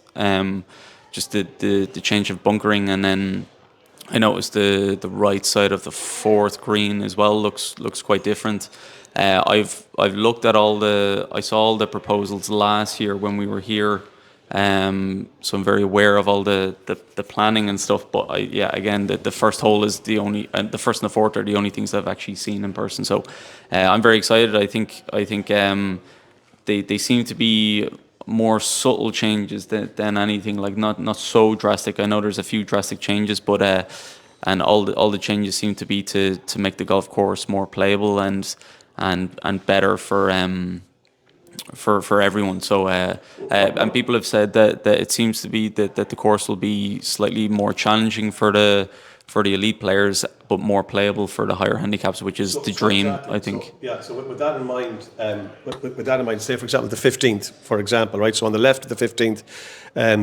Just the change of bunkering, and then I noticed the right side of the fourth green as well looks quite different. I've looked at I saw all the proposals last year when we were here. So I'm very aware of all the planning and stuff, but again, the first hole is the only, and the first and the fourth are the only things I've actually seen in person. So I'm very excited. I think they seem to be more subtle changes than anything, not so drastic. I know there's a few drastic changes, but and all the changes seem to be to make the golf course more playable and better for everyone. So and people have said that it seems to be that the course will be slightly more challenging for the elite players, but more playable for the higher handicaps, which is the dream, exactly. I think. So with that in mind, say for example the 15th, for example, right? So on the left of the 15th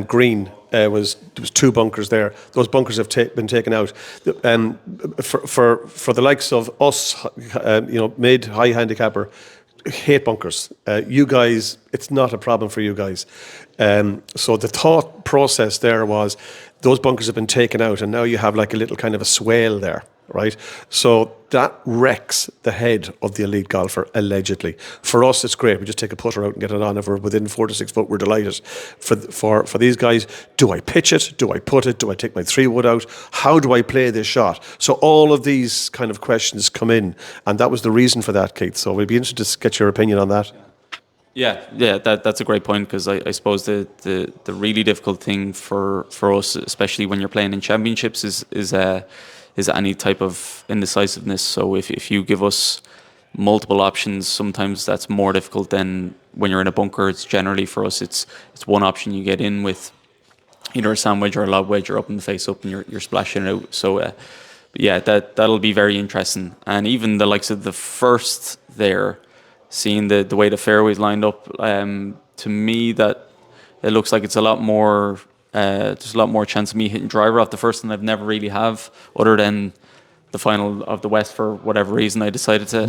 green, there was 2 bunkers there. Those bunkers have been taken out. For the likes of us, mid high handicapper, hate bunkers. You guys, it's not a problem for you guys. So the thought process there was those bunkers have been taken out, and now you have a little kind of a swale there, right? So that wrecks the head of the elite golfer, allegedly. For us, it's great. We just take a putter out and get it on. If we're within 4 to 6 foot, we're delighted. For these guys, do I pitch it? Do I put it? Do I take my 3-wood out? How do I play this shot? So all of these kind of questions come in, and that was the reason for that, Keith. So we'd be interested to get your opinion on that. Yeah, that's a great point, because I suppose the really difficult thing for us, especially when you're playing in championships, is any type of indecisiveness. So if you give us multiple options, sometimes that's more difficult than when you're in a bunker. It's generally, for us, it's one option you get in with, either a sand wedge or a lob wedge, or up in the face up, and you're splashing it out. So that'll be very interesting. And even the likes of the first there, seeing the way the fairway's lined up, to me that it looks like it's a lot more. There's a lot more chance of me hitting driver off the first, than I've never really have, other than the final of the West for whatever reason I decided to.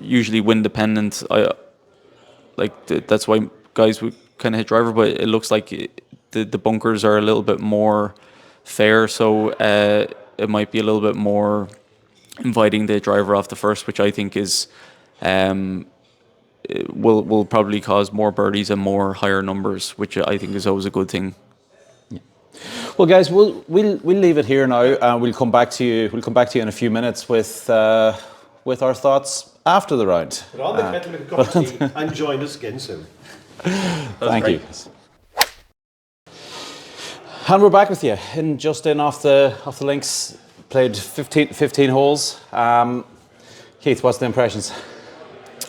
Usually wind dependent. That's why guys would kind of hit driver, but it looks like the bunkers are a little bit more fair, so it might be a little bit more inviting the driver off the first, which I think is will probably cause more birdies and more higher numbers, which I think is always a good thing. Well, guys, we'll leave it here now. We'll come back to you. We'll come back to you in a few minutes with our thoughts after the round. But all the gentlemen, cup of tea and join us again soon. Thank you. And we're back with you in off the links. Played 15 holes. Keith, what's the impressions?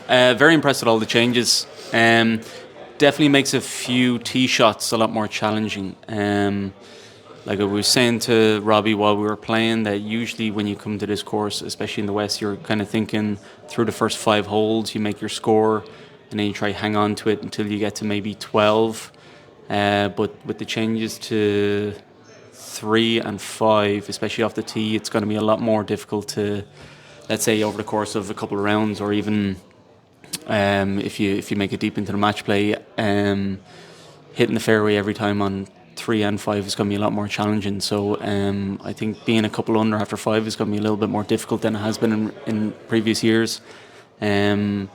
Very impressed with all the changes. Definitely makes a few tee shots a lot more challenging. Like I was saying to Robbie while we were playing, that usually when you come to this course, especially in the West, you're kind of thinking through the first 5 holes, you make your score, and then you try hang on to it until you get to maybe 12. But with the changes to 3 and 5, especially off the tee, it's going to be a lot more difficult to, let's say, over the course of a couple of rounds, or even if you make it deep into the match play, hitting the fairway every time on 3 and 5 is going to be a lot more challenging. So I think being a couple under after 5 is going to be a little bit more difficult than it has been in previous years. And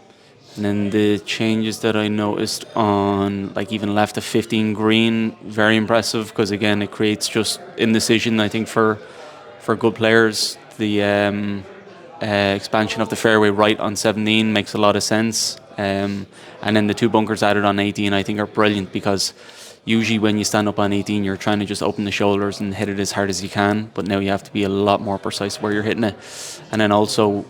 then the changes that I noticed on, like, even left of 15 green, very impressive, because again it creates just indecision. I think for good players, the expansion of the fairway right on 17 makes a lot of sense. And then the 2 bunkers added on 18 I think are brilliant, because usually when you stand up on 18 you're trying to just open the shoulders and hit it as hard as you can, but now you have to be a lot more precise where you're hitting it. And then also,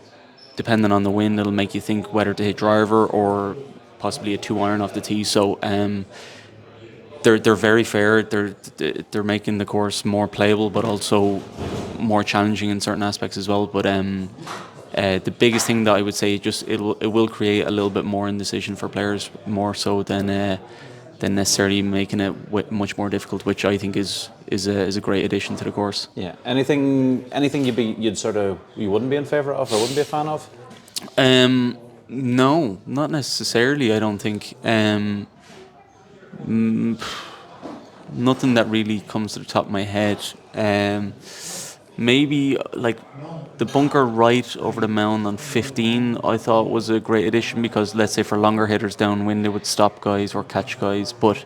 depending on the wind, it'll make you think whether to hit driver or possibly a 2-iron off the tee. So they're very fair. They're making the course more playable, but also more challenging in certain aspects as well. But the biggest thing that I would say, it will create a little bit more indecision for players, more so than necessarily making it much more difficult, which I think is a great addition to the course. Yeah. Anything you wouldn't be in favour of or wouldn't be a fan of? No, not necessarily. I don't think. Nothing that really comes to the top of my head. Maybe like the bunker right over the mound on 15 I thought was a great addition, because let's say for longer hitters downwind it would stop guys or catch guys, but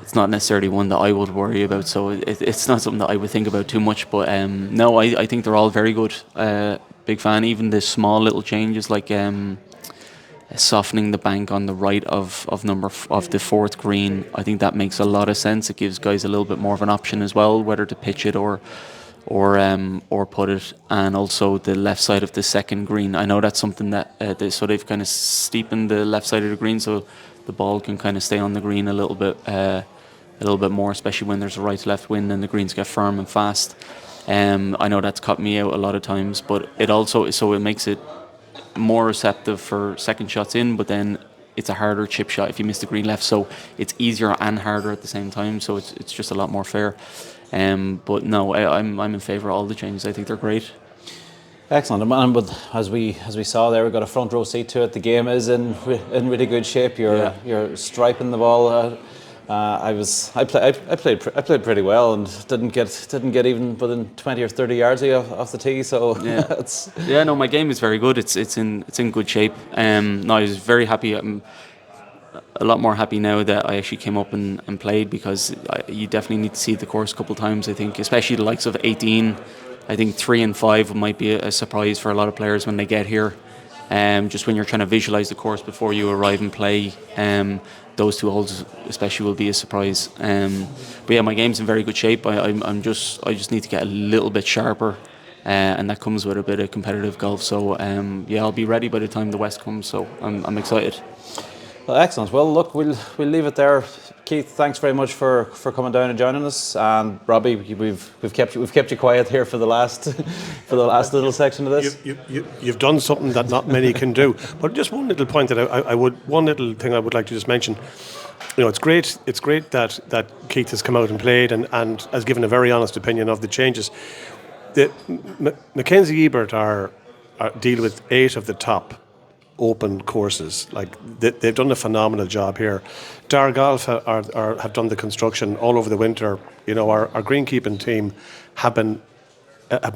it's not necessarily one that I would worry about, so it's not something that I would think about too much. But no, I think they're all very good. Big fan. Even the small little changes, like softening the bank on the right of the 4th green, I think that makes a lot of sense. It gives guys a little bit more of an option as well, whether to pitch it or put it. And also the left side of the 2nd green, I know that's something that they've kind of steepened the left side of the green, so the ball can kind of stay on the green a little bit more, especially when there's a right to left wind and the greens get firm and fast. I know that's caught me out a lot of times, but it makes it more receptive for second shots in, but then it's a harder chip shot if you miss the green left, so it's easier and harder at the same time, so it's just a lot more fair. But no, I'm in favour of all the changes. I think they're great. Excellent. And as we saw there, we've got a front row seat to it. The game is in really good shape. You're striping the ball. I played pretty well and didn't get even within 20 or 30 yards off the tee. So yeah, no, my game is very good. It's in good shape. No, I was very happy. I'm a lot more happy now that I actually came up and played, because you definitely need to see the course a couple of times. I think, especially the likes of 18. I think 3 and 5 might be a surprise for a lot of players when they get here. Just when you're trying to visualise the course before you arrive and play, those 2 holes especially will be a surprise. But yeah, my game's in very good shape. I just need to get a little bit sharper, and that comes with a bit of competitive golf. So I'll be ready by the time the West comes. So I'm excited. Well, excellent. Well, look, we'll leave it there. Keith, thanks very much for coming down and joining us. And Robbie, we've kept you quiet here for the last little section of this. You've done something that not many can do. But just one little point one little thing I would like to just mention. it's great. It's great that Keith has come out and played and has given a very honest opinion of the changes. Mackenzie Ebert deal with 8 of the top open courses. Like they've done a phenomenal job here. Dar Golf have done the construction all over the winter. Our greenkeeping team have been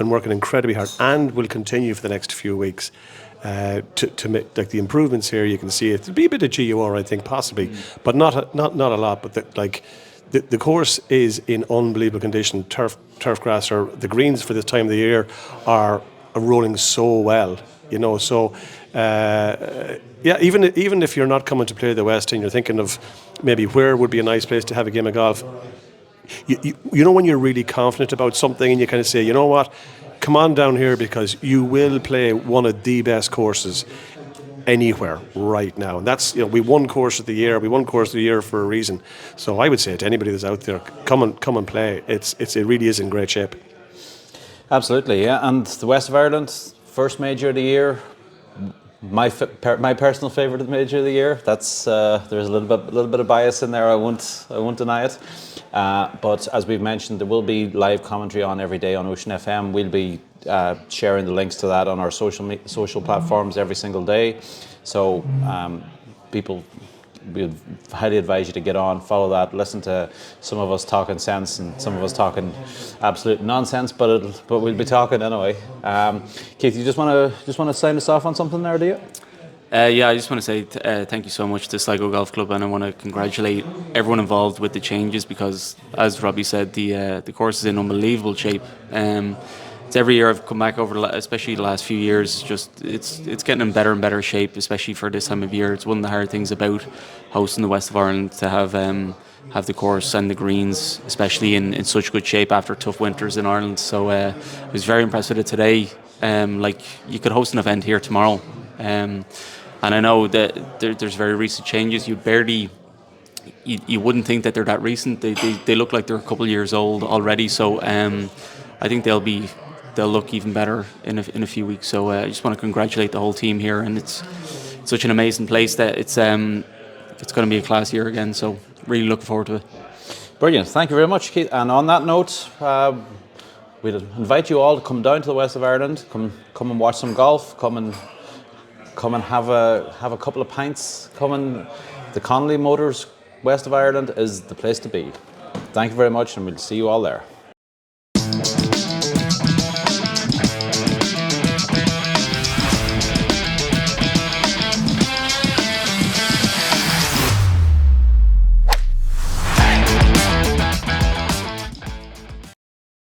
working incredibly hard and will continue for the next few weeks to make the improvements here. You can see it. There'll be a bit of GUR, I think, possibly, but not a lot. But the course is in unbelievable condition. Turf grass, or the greens for this time of the year are rolling so well. So even if you're not coming to play the West and you're thinking of maybe where would be a nice place to have a game of golf, you know when you're really confident about something and you kind of say, you know what, come on down here, because you will play one of the best courses anywhere right now. And that's, we won course of the year. We won course of the year for a reason. So I would say to anybody that's out there, come and play. It really is in great shape. Absolutely, yeah. And the West of Ireland, first major of the year, my personal favourite major of the year. That's there's a little bit of bias in there. I won't deny it. But as we've mentioned, there will be live commentary on every day on Ocean FM. We'll be sharing the links to that on our social platforms every single day. So people, we highly advise you to get on, follow that, listen to some of us talking sense and some of us talking absolute nonsense, but we'll be talking anyway. Keith, you just want to sign us off on something there, do you? Yeah, I just want to say thank you so much to Sligo Golf Club, and I want to congratulate everyone involved with the changes, because, as Robbie said, the course is in unbelievable shape. It's every year I've come back over, especially the last few years. It's getting in better and better shape, especially for this time of year. It's one of the hard things about hosting the West of Ireland, to have the course and the greens, especially in such good shape after tough winters in Ireland. So I was very impressed with it today. Like, you could host an event here tomorrow, and I know that there's very recent changes. You wouldn't think that they're that recent. They look like they're a couple of years old already. So I think they'll look even better in a few weeks. So I just want to congratulate the whole team here, and it's such an amazing place that it's going to be a class year again. So really looking forward to it. Brilliant. Thank you very much, Keith. And on that note, we'd invite you all to come down to the West of Ireland. Come and watch some golf. Come and have a couple of pints. The Connolly Motors West of Ireland is the place to be. Thank you very much, and we'll see you all there.